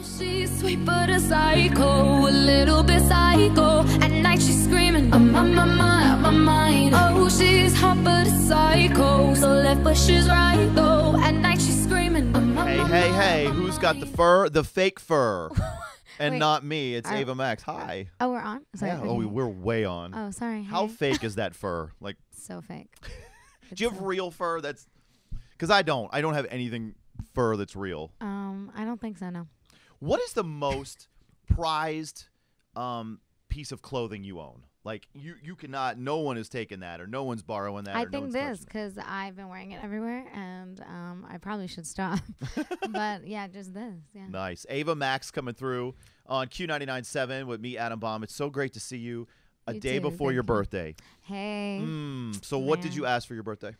She's sweet but a psycho, a little bit psycho. At night she's screaming, I'm on my mind. Oh, she's hot but a psycho, so left but she's right though. At night she's screaming, I'm on Hey, who's got the fur? The fake fur. And Wait, not me. It's Ava Max. Hi. Oh, we're on? Sorry, Yeah. okay. Oh, we're way on. Oh, sorry. How Hey. fake is that fur? Like, So fake. do you have real fur that's... Because I don't. I don't have anything fur that's real. I don't think so, no. What is the most prized piece of clothing you own? Like, you cannot... No one is taking that, or no one's borrowing that, I or no think one's this, touching it. because I've been wearing it everywhere, and I probably should stop. But, yeah, just this, yeah. Nice. Ava Max coming through on Q99.7 with me, Adam Baum. It's so great to see you a You day too, before thank your you. birthday. Hey. So what did Man. you ask for your birthday?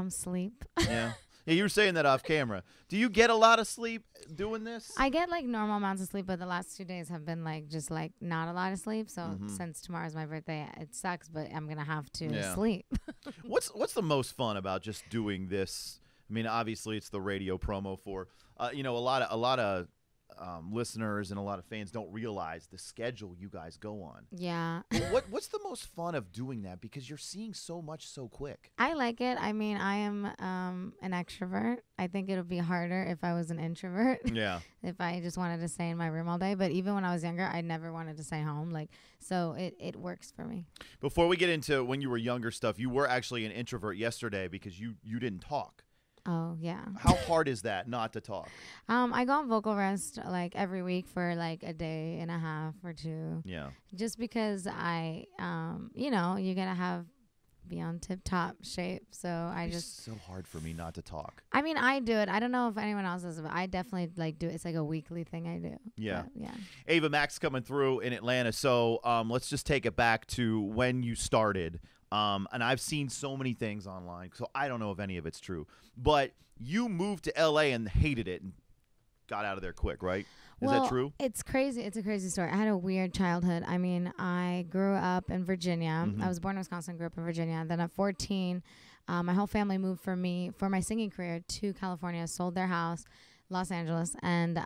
Sleep. Yeah. Yeah, you were saying that off camera. Do you get a lot of sleep doing this? I get like normal amounts of sleep, but the last 2 days have been like just like not a lot of sleep. So since tomorrow's my birthday, it sucks, but I'm gonna have to sleep. What's the most fun about just doing this? I mean, obviously it's the radio promo for a lot of listeners and a lot of fans don't realize the schedule you guys go on. Yeah. What's the most fun of doing that? Because you're seeing so much so quick. I like it. I mean, I am an extrovert. I think it would be harder if I was an introvert. Yeah. If I just wanted to stay in my room all day. But even when I was younger, I never wanted to stay home. Like, so it works for me. Before we get into when you were younger stuff, you were actually an introvert yesterday because you didn't talk. Oh, yeah. How hard is that not to talk? I go on vocal rest like every week for like a day and a half or two. Yeah. Just because I, you gotta be on tip top shape. So It's so hard for me not to talk. I mean, I do it. I don't know if anyone else does it, but I definitely like do it. It's like a weekly thing I do. Yeah. But, yeah. Ava Max coming through in Atlanta. So let's just take it back to when you started. And I've seen so many things online, so I don't know if any of it's true. But you moved to L.A. and hated it and got out of there quick, right? Is that true? It's crazy. It's a crazy story. I had a weird childhood. I mean, I grew up in Virginia. I was born in Wisconsin, grew up in Virginia. Then at 14, my whole family moved for my singing career to California, sold their house, Los Angeles, and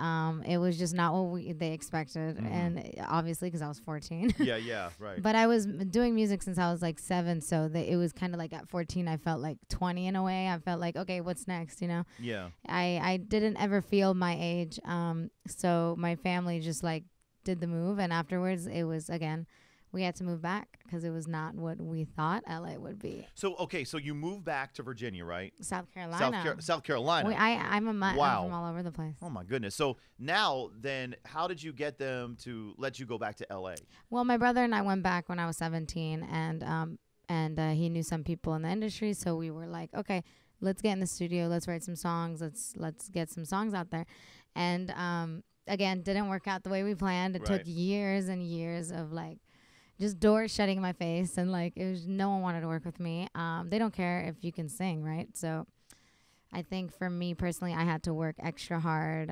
it was just not what they expected, and obviously because I was 14. Yeah, right. But I was doing music since I was like 7, so it was kind of like at 14 I felt like 20 in a way. I felt like, okay, what's next, Yeah. I didn't ever feel my age, so my family just like did the move, and afterwards it was, again, we had to move back because it was not what we thought LA would be. So, okay, so you moved back to Virginia, right? South Carolina. South Carolina. I'm a mutt. Wow. I'm from all over the place. Oh, my goodness. So now then, how did you get them to let you go back to L.A.? Well, my brother and I went back when I was 17, and he knew some people in the industry, so we were like, okay, let's get in the studio, let's write some songs, let's get some songs out there. And again, didn't work out the way we planned. It took years and years of like just doors shutting in my face, and like it was, no one wanted to work with me. They don't care if you can sing, right? So I think for me personally, I had to work extra hard.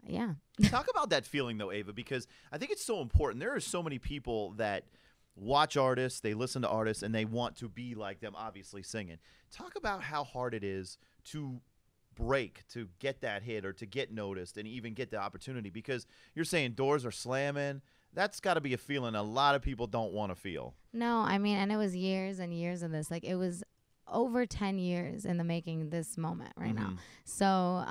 Yeah. Talk about that feeling, though, Ava, because I think it's so important. There are so many people that watch artists, they listen to artists, and they want to be like them, obviously singing. Talk about how hard it is to break, to get that hit or to get noticed and even get the opportunity, because you're saying doors are slamming. That's got to be a feeling a lot of people don't want to feel. No, I mean, and it was years and years of this. Like, it was over 10 years in the making, this moment right now. So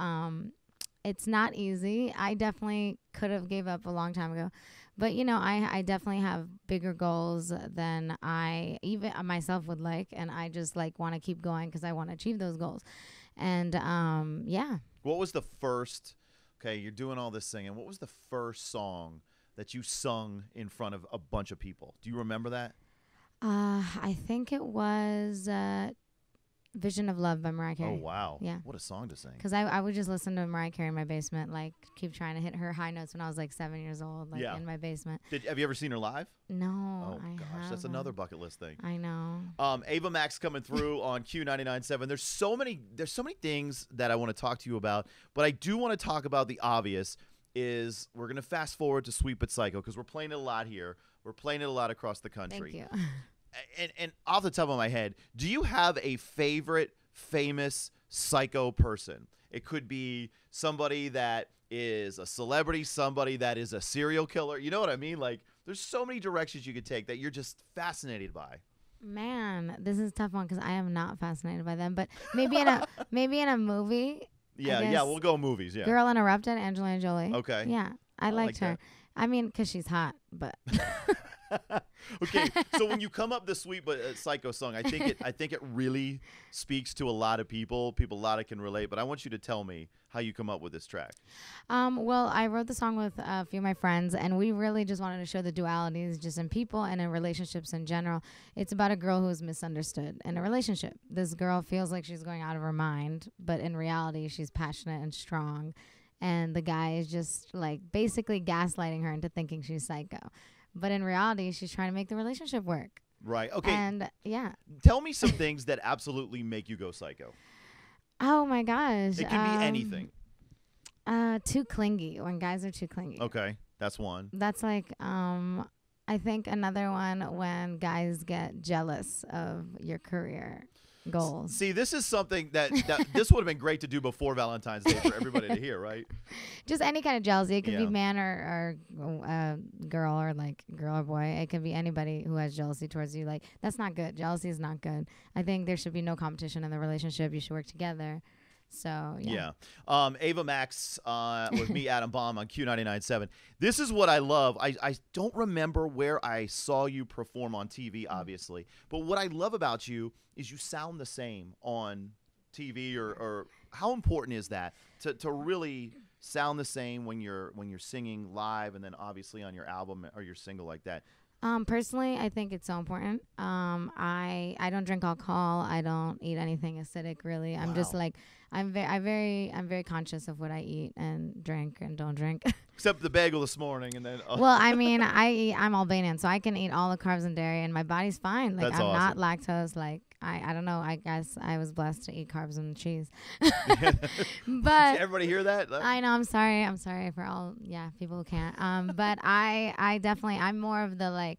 it's not easy. I definitely could have gave up a long time ago. But, I definitely have bigger goals than I even myself would like. And I just, like, want to keep going because I want to achieve those goals. And, yeah. What was the first, okay, you're doing all this singing. What was the first song that you sung in front of a bunch of people? Do you remember that? I think it was Vision of Love by Mariah Carey. Oh, wow. Yeah. What a song to sing. Because I would just listen to Mariah Carey in my basement, like keep trying to hit her high notes when I was like 7 years old, like in my basement. Have you ever seen her live? No, Oh, I gosh. haven't. That's another bucket list thing. I know. Ava Max coming through on Q99.7. There's so many things that I want to talk to you about, but I do want to talk about the obvious. Is we're going to fast forward to Sweet But Psycho because we're playing it a lot here. We're playing it a lot across the country. Thank you. And off the top of my head, do you have a favorite famous psycho person? It could be somebody that is a celebrity, somebody that is a serial killer. You know what I mean? Like, there's so many directions you could take that you're just fascinated by. Man, this is a tough one because I am not fascinated by them. But maybe in a movie. Yeah, we'll go movies. Yeah. Girl Interrupted, Angelina Jolie. Okay. Yeah, I liked her. that. I mean, because she's hot, but. Okay, so when you come up the Sweet But Psycho song, I think it really speaks to a lot of people. A lot that can relate. But I want you to tell me how you come up with this track. Well, I wrote the song with a few of my friends, and we really just wanted to show the dualities just in people and in relationships in general. It's about a girl who is misunderstood in a relationship. This girl feels like she's going out of her mind, but in reality, she's passionate and strong. And the guy is just like basically gaslighting her into thinking she's psycho. But in reality, she's trying to make the relationship work. Right. Okay. And yeah. Tell me some things that absolutely make you go psycho. Oh my gosh. It can be anything. Too clingy. When guys are too clingy. Okay. That's one. That's like I think another one when guys get jealous of your career goals. See, this is something that this would have been great to do before Valentine's Day for everybody to hear, right? Just any kind of jealousy. It could be Yeah. man or girl or like girl or boy. It could be anybody who has jealousy towards you. Like, that's not good. Jealousy is not good. I think there should be no competition in the relationship. You should work together. So, yeah. Ava Max with me, Adam Baum, on Q99.7. This is what I love. I don't remember where I saw you perform on TV, obviously. But what I love about you is you sound the same on TV. Or how important is that to really sound the same when you're singing live and then obviously on your album or your single like that? Personally, I think it's so important. I don't drink alcohol. I don't eat anything acidic, really. I'm just Wow. like I'm very conscious of what I eat and drink and don't drink. Except the bagel this morning, and then Well, I mean, I'm Albanian, so I can eat all the carbs and dairy, and my body's fine. Like, That's I'm awesome. not lactose. Like, I don't know. I guess I was blessed to eat carbs and cheese. But Did everybody hear that? I know. I'm sorry for all people who can't. But I definitely I'm more of the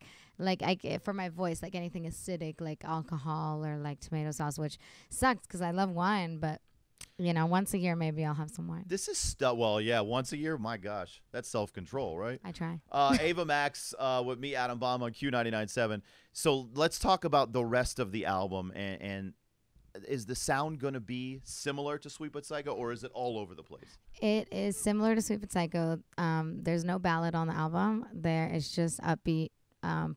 for my voice, like anything acidic, like alcohol or like tomato sauce, which sucks because I love wine, but. Once a year, maybe I'll have some wine. This is well, yeah, once a year. My gosh, that's self-control, right? I try. Ava Max with me, Adam Baum, on Q99.7. So let's talk about the rest of the album. And is the sound going to be similar to Sweet But Psycho, or is it all over the place? It is similar to Sweet But Psycho. There's no ballad on the album. There is just upbeat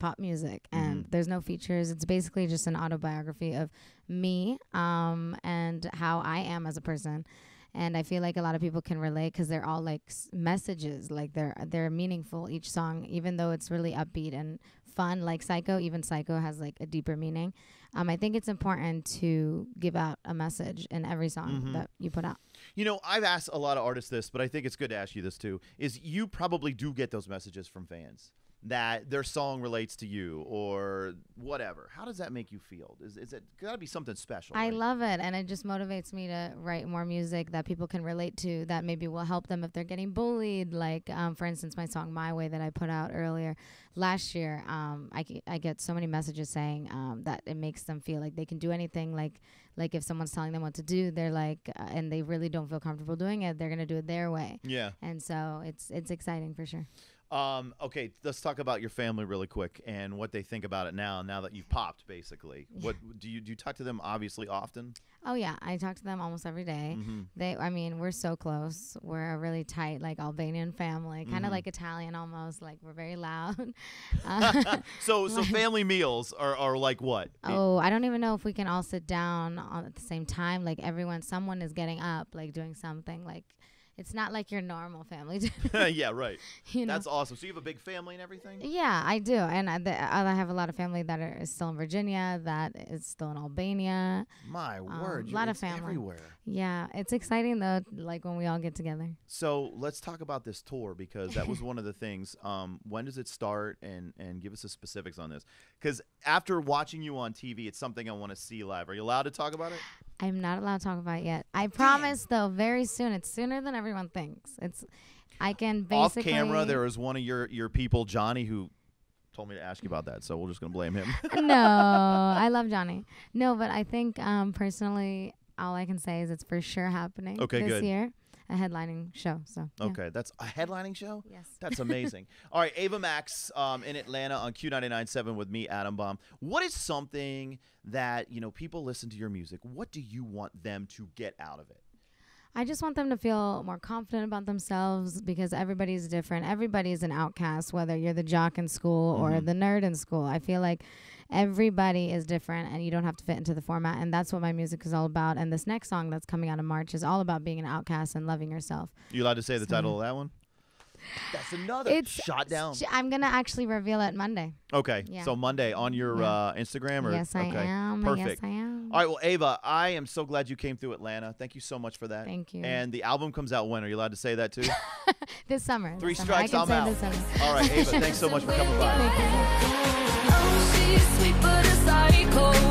pop music, and there's no features. It's basically just an autobiography of me and how I am as a person. And I feel like a lot of people can relate because they're all like messages, like they're meaningful, each song, even though it's really upbeat and fun. Like Psycho, even Psycho has like a deeper meaning. I think it's important to give out a message in every song that you put out. I've asked a lot of artists this, but I think it's good to ask you this too, is you probably do get those messages from fans that their song relates to you or whatever. How does that make you feel? Is it got to be something special? I right? love it, and it just motivates me to write more music that people can relate to, that maybe will help them if they're getting bullied. Like, for instance, my song My Way that I put out earlier last year, I get so many messages saying that it makes them feel like they can do anything. Like if someone's telling them what to do, they're like, and they really don't feel comfortable doing it, they're going to do it their way. Yeah. And so it's exciting for sure. Okay, let's talk about your family really quick and what they think about it now that you've popped, basically. What do you talk to them obviously often? Oh yeah, I talk to them almost every day. We're so close. We're a really tight, like Albanian family, kind of like Italian almost. Like, we're very loud. So family meals are like what? Oh, I don't even know if we can all sit down at the same time. Like, someone is getting up, like doing something. Like, it's not like your normal family. Yeah, right. You know? That's awesome. So you have a big family and everything? Yeah, I do. And I have a lot of family that is still in Virginia, that is still in Albania. My word. A lot of it's family. everywhere. Yeah, it's exciting, though, like when we all get together. So let's talk about this tour, because that was one of the things. When does it start? And give us the specifics on this. Because after watching you on TV, it's something I want to see live. Are you allowed to talk about it? I'm not allowed to talk about it yet. I promise, though, very soon. It's sooner than everyone thinks. I can basically... Off camera, there was one of your people, Johnny, who told me to ask you about that. So we're just going to blame him. No, I love Johnny. No, but I think personally, all I can say is it's for sure happening this year. a headlining show. So yeah. Okay, that's a headlining show? Yes. That's amazing. All right, Ava Max in Atlanta on Q99.7 with me, Adam Baum. What is something that, you know, people listen to your music, what do you want them to get out of it? I just want them to feel more confident about themselves because everybody's different. Everybody's an outcast, whether you're the jock in school or the nerd in school. I feel like everybody is different and you don't have to fit into the format. And that's what my music is all about. And this next song that's coming out in March is all about being an outcast and loving yourself. You allowed to say the title of that one? That's another shot down. I'm going to actually reveal it Monday. Okay. Yeah. So Monday on your Instagram? Or, yes, I am. Perfect. Yes, I am. All right. Well, Ava, I am so glad you came through Atlanta. Thank you so much for that. Thank you. And the album comes out when? Are you allowed to say that too? This summer. Three this strikes, summer. I'm out. This summer. All right, Ava, thanks so much for coming by. Oh, she's sweet but a psycho.